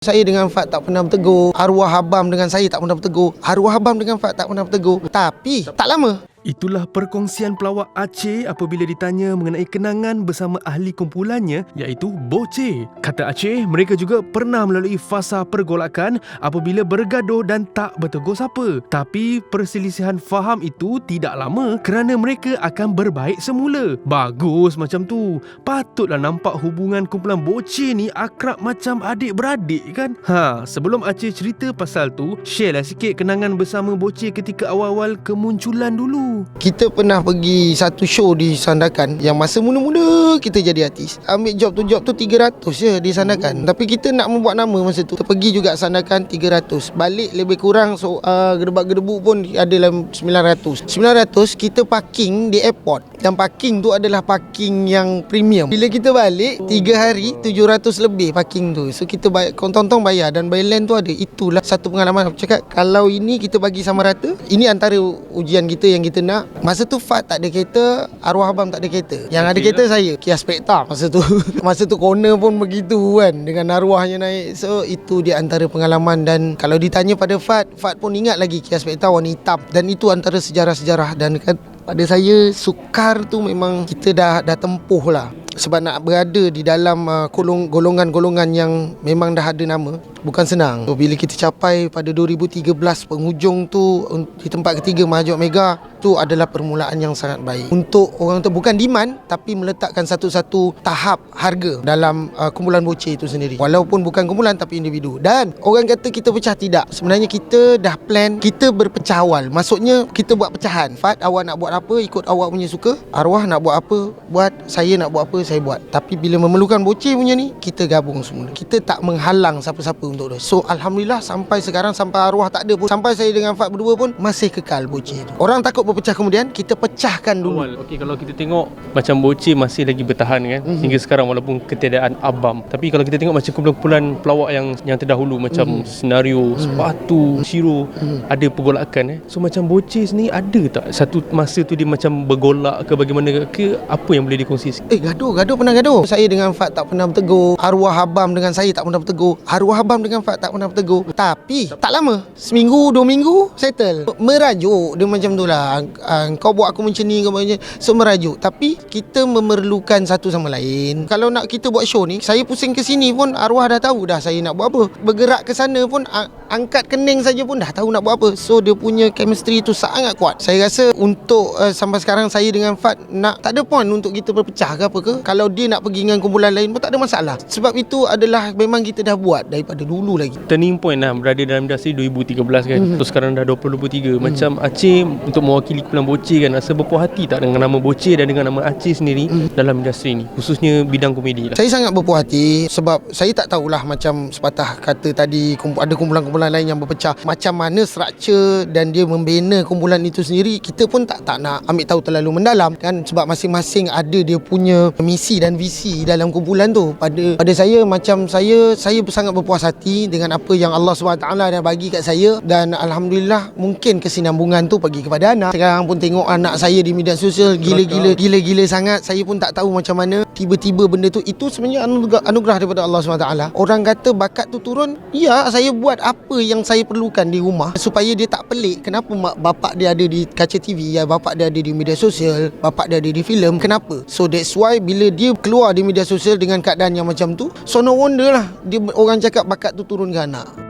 Saya dengan Fat tak pernah bertegur. Arwah abang dengan saya tak pernah bertegur. Arwah abang dengan Fat tak pernah bertegur. Tapi tak lama, itulah perkongsian pelawak Aceh apabila ditanya mengenai kenangan bersama ahli kumpulannya iaitu Boceh. Kata Aceh, mereka juga pernah melalui fasa pergolakan apabila bergaduh dan tak bertegur siapa. Tapi perselisihan faham itu tidak lama kerana mereka akan berbaik semula. Bagus macam tu. Patutlah nampak hubungan kumpulan Boceh ni akrab macam adik-beradik kan? Sebelum Aceh cerita pasal tu, share lah sikit kenangan bersama Boceh ketika awal-awal kemunculan dulu. kita pernah pergi satu show di Sandakan. Yang masa mula-mula kita jadi artis, ambil job tu 300 je di Sandakan. Tapi kita nak membuat nama masa tu. Kita pergi juga Sandakan 300. Balik lebih kurang gedebak-gedebuk pun ada dalam 900. 900 kita parking di airport. Dan parking tu adalah parking yang premium. Bila kita balik 3 hari 700 lebih parking tu. So kita bayar, tong-tong bayar dan bayar land tu ada. Itulah satu pengalaman. Aku cakap kalau ini kita bagi sama rata, ini antara ujian kita yang kita nak. Masa tu Fat tak ada kereta, arwah abang tak ada kereta. Yang ada kereta saya, Kia Spectra masa tu. Masa tu corner pun begitu kan, dengan arwahnya naik. So itu di antara pengalaman. Dan kalau ditanya pada Fat pun ingat lagi Kia Spectra warna hitam. Dan itu antara sejarah-sejarah. Dan kan pada saya sukar tu memang kita dah tempuh lah. Sebab nak berada di dalam golongan-golongan yang memang dah ada nama bukan senang. So, bila kita capai pada 2013 penghujung tu di tempat ketiga Mahajur Mega, tu adalah permulaan yang sangat baik untuk orang tu, bukan demand tapi meletakkan satu-satu tahap harga dalam kumpulan Boceh itu sendiri. Walaupun bukan kumpulan tapi individu. Dan orang kata kita pecah, tidak. Sebenarnya kita dah plan, kita berpecah awal. Maksudnya kita buat pecahan. Fat, awak nak buat apa ikut awak punya suka. Arwah nak buat apa buat. Saya nak buat apa saya buat. Tapi bila memerlukan Boceh punya ni, kita gabung semula. Kita tak menghalang siapa-siapa untuk tu. So alhamdulillah sampai sekarang, sampai arwah tak ada pun, sampai saya dengan Fat berdua pun masih kekal Boceh tu. Orang takut berpecah kemudian, kita pecahkan dulu. Okey, kalau kita tengok macam Boceh masih lagi bertahan kan hingga sekarang walaupun ketiadaan Abam. Tapi kalau kita tengok macam kumpulan-kumpulan pelawak yang terdahulu macam Senario, Sepatu, Shiro, ada pergolakan So macam Boceh ni ada tak satu masa tu dia macam bergolak ke bagaimana ke, apa yang boleh dikongsi? Gaduh pernah gaduh. Saya dengan Fat tak pernah bertegur. Arwah abang dengan saya tak pernah bertegur. Arwah abang dengan Fat tak pernah bertegur. Tapi tak lama, seminggu 2 minggu settle. Merajuk dia macam tu lah. Kau buat aku macam ni, kau buat macam ni. So merajuk. Tapi kita memerlukan satu sama lain. Kalau nak kita buat show ni, saya pusing ke sini pun arwah dah tahu dah saya nak buat apa. Bergerak ke sana pun, angkat kening saja pun dah tahu nak buat apa. So dia punya chemistry tu sangat kuat. Saya rasa untuk sampai sekarang saya dengan Fat tak ada point untuk kita berpecah ke apa ke. Kalau dia nak pergi dengan kumpulan lain pun tak ada masalah. Sebab itu adalah memang kita dah buat daripada dulu lagi. Turning point lah berada dalam industri 2013 kan. Terus sekarang dah 2023. Macam Aceh untuk mewakili kumpulan Boceh kan, rasa berpuas hati tak dengan nama Boceh dan dengan nama Aceh sendiri dalam industri ni, khususnya bidang komedi lah? Saya sangat berpuas hati sebab saya tak tahulah macam sepatah kata tadi ada kumpulan-kumpulan lain yang berpecah, macam mana struktur dan dia membina kumpulan itu sendiri. Kita pun tak nak ambil tahu terlalu mendalam kan, sebab masing-masing ada dia punya misi dan visi dalam kumpulan tu. Pada saya, macam saya sangat berpuas hati dengan apa yang Allah SWT dah bagi kat saya. Dan alhamdulillah mungkin kesinambungan tu pergi kepada anak. Sekarang pun tengok anak saya di media sosial gila-gila sangat. Saya pun tak tahu macam mana tiba-tiba benda tu. Itu sebenarnya anugerah daripada Allah SWT. Orang kata bakat tu turun, ya, saya buat apa yang saya perlukan di rumah supaya dia tak pelik. Kenapa bapak dia ada di kaca TV, ya, bapak dia ada di media sosial, bapak dia ada di filem. Kenapa? So that's why bila dia keluar di media sosial dengan keadaan yang macam tu, so no wonder lah dia orang cakap bakat tu turun ke anak.